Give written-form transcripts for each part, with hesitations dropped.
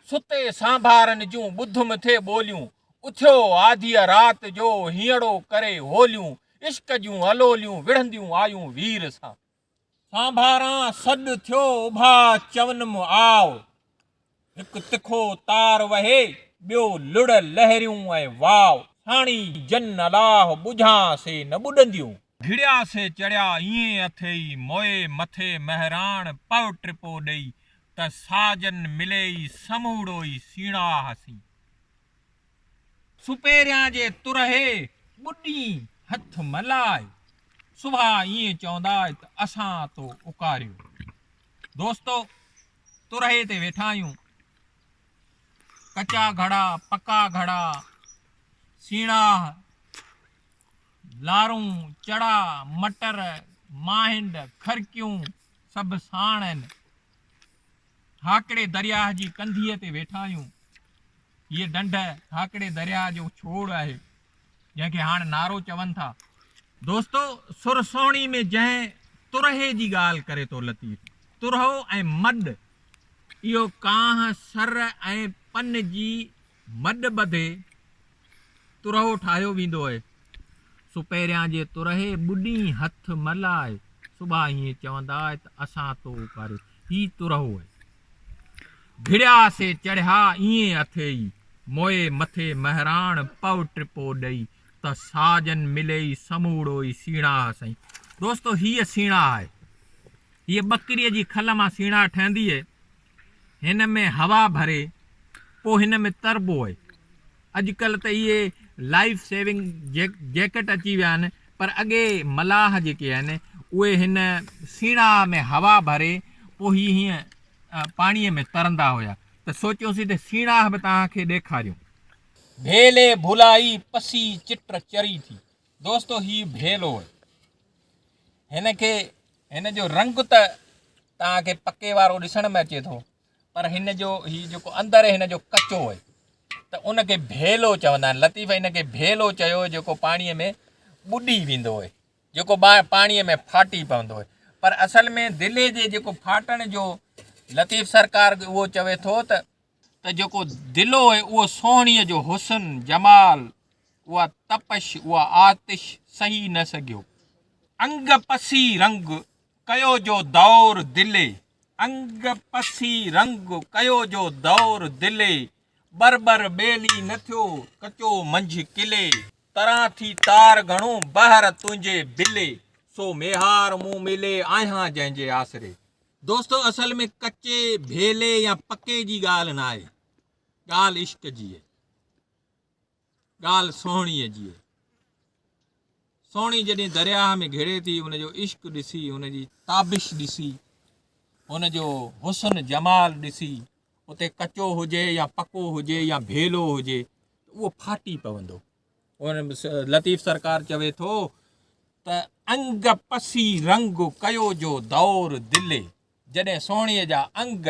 सुते सांभारन जूं बुधुम थे बोलियूं, उथियो आधीअ रात जो हीअड़ो करे होलियूं, इश्क जूं अलोलियूं विढ़ंदियूं आयूं वीर सां। सांभारां सॾु थियो उभा चवनमि आव, हिकु तिखो तार वहे ॿियो लुड़ लहरियूं ऐं वाव, साणी जन अलाह बुझां से न ॿुॾंदियूं। घिड़िया से चढ़िया ईअं अथई मोए मथे महराण पव टिपो ॾेई, त साजन मिलेई समूड़ोई सीणा हसी। सुपेरियां जे तुरहे ॿुॾी हथ मलाए, सुभां ईअं चवंदा त असां तो उकारियो। दोस्तो, तुरहे ते वेठा आहियूं, कचा घड़ा पका घड़ा सीणा लारूं चड़ा मटर माहिंड खरकियूं सभु साण आहिनि। हाकड़े दरिया जी कंधीअ ते वेठा आहियूं। हीअ ढंढ हाकड़े दरिया जो छोड़ आहे जंहिंखे हाणे नारो चवनि था। दोस्तो, सुरसोणी में जंहिं तुरहे जी ॻाल्हि करे थो लतीफ़, तुरहो ऐं मॾ, इहो कांह सर ऐं पन जी मॾ ॿधे तुरहो ठाहियो वेंदो आहे। सुपेरियां जे तुरहे ॿुॾी हथ मलाए, सुभां ईअं चवंदा त असां तो उकारियो। ही तुरहो आहे। घिड़िया से चढ़िया ईअं अथई मोए मथे महराण पव टिपो ॾेई, त साजन मिलेई समूड़ोई सीणा हसई। दोस्तो, हीअ सीणा आहे। हीअ ॿकरीअ जी खल मां सीणा ठहंदी आहे। हिन में हवा भरे पोइ हिन में तरबो आहे। अॼुकल्ह त इहे लाइफ सेविंग जैकेट अची विया आहिनि, पर अॻे मलाह जेके आहिनि उहे हिन सीणा में हवा भरे पोइ हीअं पाणीअ में तरंदा हुया। त सोचियोसीं त सीणा बि तव्हांखे ॾेखारियूं। भेले भुलाई पसी चिट चरी थी। दोस्तो, ही भेलो आहे। हिन जो रंग त तव्हांखे पके वारो ॾिसण में अचे थो, पर हिन जो हीउ जेको अंदरि हिन जो कचो आहे, त उनखे भेलो चवंदा आहिनि। लतीफ़ हिनखे भेलो चयो जेको पाणीअ में ॿुॾी वेंदो आहे, जेको पाणीअ में फाटी पवंदो आहे। पर असल में दिले जे जेको फाटण जो लतीफ़ सरकार उहो चवे थो त जेको दिलो आहे उहो सोहणीअ जो हुस्न जमाल, उहा तपश, उहा आतिश सही न सघियो। अंग पसी रंग कयो जो दौर दिले, अंग पसी रंग कयो जो दौर दिले, बरबर ॿेली न थियो कचो मंझि किले, तरां थी तार घणो बहर तुंहिंजे बिले, सो मेहार मूं मिले आहियां जंहिंजे आसरे। दोस्तो, असल में कचे भेले या पके जी ॻाल्हि न आहे, ॻाल्हि इश्क जी आहे, ॻाल्हि सोहणीअ जी आहे। सोहणी जॾहिं दरिया में घिड़े थी, उनजो इश्क ॾिसी, उनजी ताबिश ॾिसी, उनजो हुस्न जमाल ॾिसी, उते कचो हुजे या पको हुजे या भेलो हुजे, उहो फाटी पवंदो। उन लतीफ़ सरकार चवे थो त अंग पसी रंग कयो जो दौर दिले, जॾहिं सोहणीअ जा अंग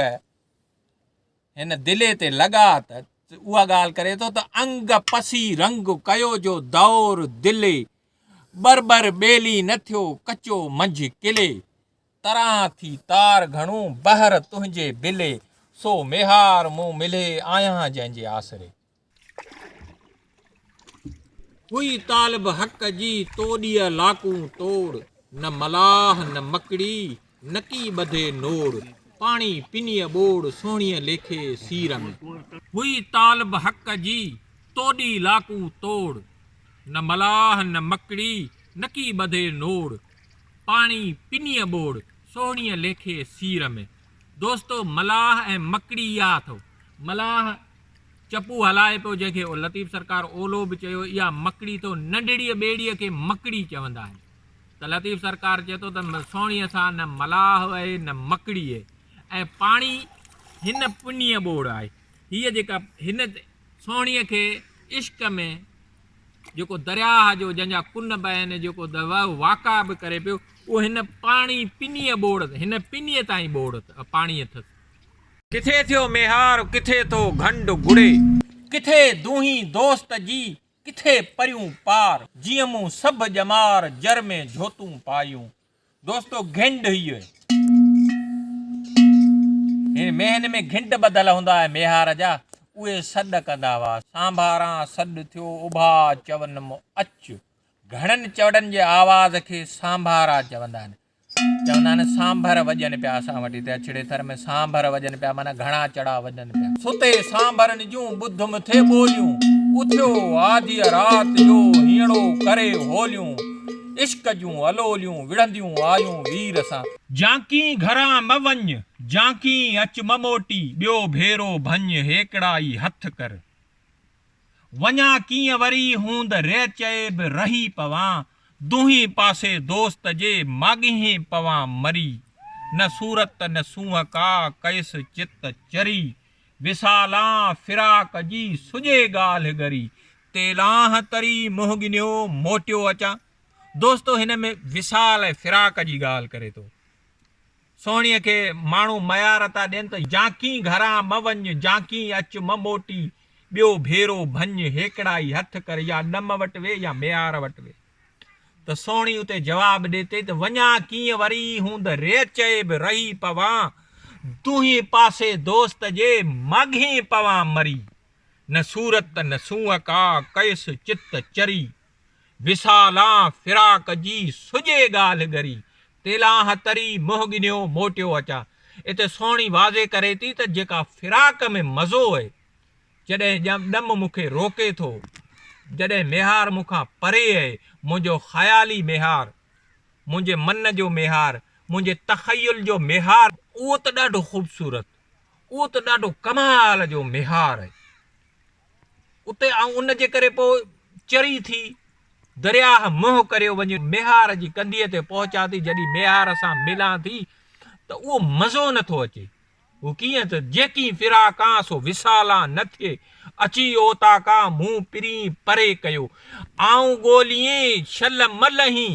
हिन दिले ते लॻा त उहा ॻाल्हि करे थो त अंग पसी रंग कयो जो दौर दिले, बरबर ॿेली न थियो कचो मंझि किले, तरां थी तार घणो बहर तुंहिंजे बिले, सो मेहार मूं मिले आहियां जंहिंजे आसरे। हुई तालिब हक़ जी तोड़ीअ लाकूं तोड़, न मलाह न मकड़ी नकी ॿधे नोड़, पाणी पिनीअ ॿोड़ सोहणीअ लेखे सीर में। हुई तालिब हक़ जी तोड़ी लाकूं तोड़, न मलाह न मकड़ी नकी ॿधे नोड़, पाणी पिनीअ ॿोड़ सोहणीअ लेखे सीर में। दोस्तो, मलाह ऐं मकड़ी इहा अथव। मलाह चपू हलाए पियो, जंहिंखे लतीफ़ सरकार ओलो बि चयो, इहा मकड़ी तो नंढड़ीअ ॿेड़ीअ खे मकड़ी चवंदा आहिनि। त लतीफ़ सरकार चए थो त सोहणीअ सां न मलाह आहे न मकड़ी आहे, ऐं पाणी हिन पुनीअ ॿोड़ आहे। हीअ जेका हिन सोहणीअ खे इश्क में जेको दरिया जो जंहिंजा कुन बि आहिनि, जेको वाका बि करे पियो, उहो हिन पाणी पिनीअ ॿोड़, हिन पिनीअ ताईं ॿोड़ पाणी अथसि। किथे थियो मेहार किथे थो घंड गुड़े, किथे दूही दोस्त जी किथे परियूं पार, जीअं मूं सभु ॼमार जर में झोतूं पायूं। दोस्तो, घिंड हीअ मेहन में घिंट बदल हूंदा है मेहार जा उहे सॾ कंदा हुआ सांभारां सॾ थियो उभा चवनि मो अच घणनि चवड़नि जे आवाज़ खे सांभारा चवंदा आहिनि चवंदा आहिनि सांभर वॼनि पिया असां वटि हिते अछड़े थर में सांभर वॼनि पिया माना घणा चड़ा वॼनि पिया सुते सांभरनि जूं ॿुधुम थे ॿोलियूं उथियो आधी राति जो हीअड़ो करे होलियूं इश्क जूं अलोलियूं विढ़ंदियूं आयूं वीर सां जांकी घरां म वञ जांकी अच म मोटी ॿियो भेरो भञ हेकड़ा ई हथ कर वञा कीअं वरी हूंद रे चए बि रही पवां दुही पासे दोस्त जे माॻीं पवां मरी न सूरत न सूंहं का कयस चित चरी विसालां फिराक जी सुॼे ॻाल्हि गरी तेलाह तरी मुहगिनियो मोटियो अचां दोस्तो हिन में विसाल ऐं फिराक जी ॻाल्हि करे थो सोणीअ खे माण्हू मयार था ॾियनि त जांकी घरां म वञ जांकी अच म मोटी ॿियो भेरो भञ हेकड़ा ई हथ कर या ॾम वटि वे या मेहार वटि वे त सोणी उते जवाबु ॾिए थी त वञा कीअं वरी हूंद रे चए बि रही पवां दुही पासे दोस्त जे माॻी पवां मरी न सूरत न सूंहं का कयस चित चरी विसालां फिराक जी सुॼे ॻाल्हि गरी तेलाह तरी मुहगिनियो मोटियो अचां हिते सोणी वाज़े करे थी त जेका फिराक में मज़ो आहे जॾहिं ॾम मूंखे रोके थो जॾहिं मेहार मूंखां परे आहे मुंहिंजो ख़याली मेहार मुंहिंजे मन जो मेहार मुंहिंजे तख़युल जो मेहार उहो त ॾाढो ख़ूबसूरत उहो त ॾाढो कमाल जो मेहार आहे उते ऐं उन जे करे पोइ चरी थी दरिया मुंहुं करे वञी मेहार जी कंधीअ ते पहुचां थी जॾहिं मेहार सां मिलां थी त उहो मज़ो नथो अचे वो कीअं त जेकी फिराकां सो विसाला न थिए अची ओता का मूं पिरी परे कयो आऊं ॻोल्हिए शल मलही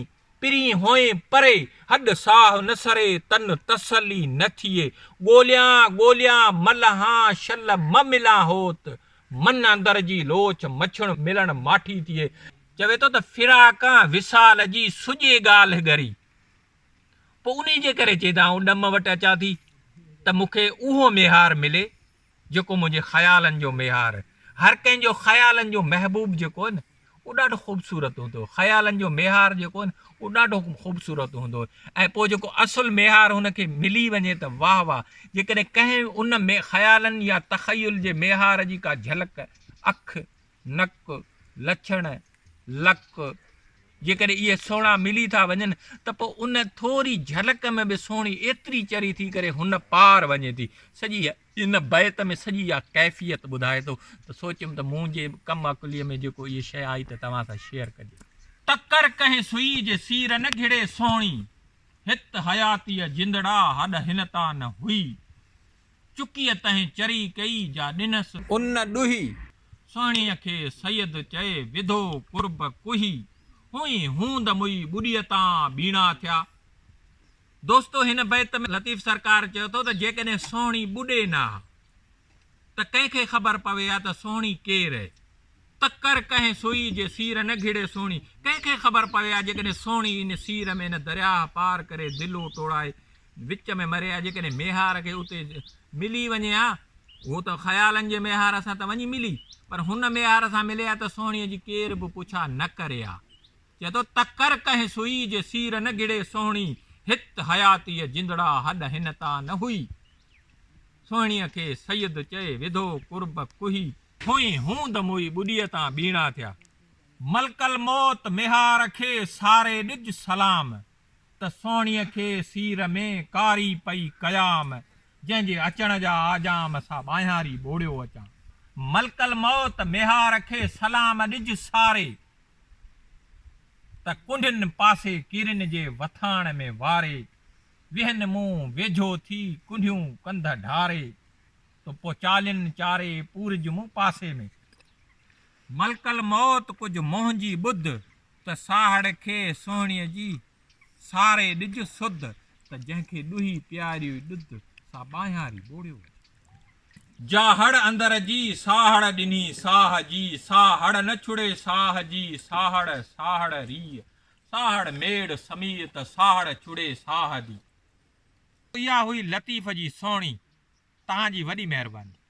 पिरी होए परे हॾ साह न सरे तन तसली न थिए ॻोल्हियां ॻोल्हियां मलहां शल म मिला होत मन अंदर जी लोच मछण मिलण माठी थिए चवे थो त फिराकां विसाल जी सुॼे ॻाल्हि गरी पोइ उन जे करे चए था आऊं ॾम वटि अचां थी त मूंखे उहो मेहार मिले जेको मुंहिंजे ख़यालनि जो मेहार हर कंहिंजो ख़यालनि जो महबूब जेको आहे न उहो ॾाढो ख़ूबसूरत हूंदो ख़यालनि जो मेहार जेको आहे न उहो ॾाढो ख़ूबसूरत हूंदो ऐं पोइ जेको असुलु मेहार हुनखे मिली वञे त वाह वाह जेकॾहिं कंहिं उन में ख़यालनि या तख़युल जे मेहार जी का झलक अखि नक लछण लक जेकॾहिं इहे सोणा मिली था वञनि त पोइ उन थोरी झलक में बि सोणी एतिरी चरी थी करे हुन पार वञे थी सॼी इन बैत में सॼी इहा कैफ़ियत ॿुधाए थो त सोचियुमि त मुंहिंजे कम अकुलीअ में जेको इहा शइ आई त तव्हां सां शेयर कजे तकर कंहिं सुई जे सीर न घिड़े सोणी हित हयातीअ जिंदड़ा हॾ हिन तां न हुई चुकीअ तंहिं चरी कई जा ॾिनसि उन ॾुही सोणीअ खे सैयद चए विधो कुर्ब कुही हुई हूंद मुई ॿुॾीअ तां बीणा थिया दोस्तो हिन बैत में लतीफ़ सरकार चयो थो त जेकॾहिं सोणी ॿुॾे न त कंहिंखे ख़बर पवे आहे त सोणी केरु आहे तकर कंहिं सुई जे सीर न घिड़े सोणी कंहिंखे ख़बर पवे आहे जेकॾहिं सोणी इन सीर में इन दरिया पार करे दिलो तोड़ाए विच में मरे आहे जेकॾहिं मेहार खे उते मिली वञे हा उहो त ख़यालनि जे मेहार सां त वञी मिली पर हुन मेहार सां मिले आहे त सोणीअ जी केर बि पुछा न करे आहे चए थो तकर कंहिं सुई जे सीर न घिड़े सोणी हित हयातीअ जिंदड़ा हॾ हिन तां न हुई सोणीअ खे सैयद चए विधो कुर्ब कुही हुई हूंद मुई ॿुॾीअ तां बीणा थिया मलकल मौत मेहार खे सारे ॾिज सलाम त सोणीअ खे सीर में कारी पई कयाम जंहिंजे अचण जा आजाम सां ॿाहियारी ॿोड़ियो अचां मलकल मौत मेहार खे सलाम ॾिज सारे त कुंडनि पासे किरन जे वथाण में वारे विहन मूं वेझो थी कुंडियूं कंध ढारे तो पोइ चालियुनि चारे पूरज मूं पासे में मलकल मौत कुझु मोहंजी ॿुध त साहड़ खे सोणीअ जी सारे ॾिज सुध त जंहिंखे ॾुही प्यारी ॾुध सा ॿाहियारी ॿोड़ियो जाहड़ अंदर जी साहड़ ॾिनी साह जी साहड़ न छुड़े साह जी साहड़ साहड़ रीह साहड़ मेड़ समीत साहड़ छुड़े साह दी इहा हुई लतीफ़ जी सोणी तव्हांजी वॾी महिरबानी।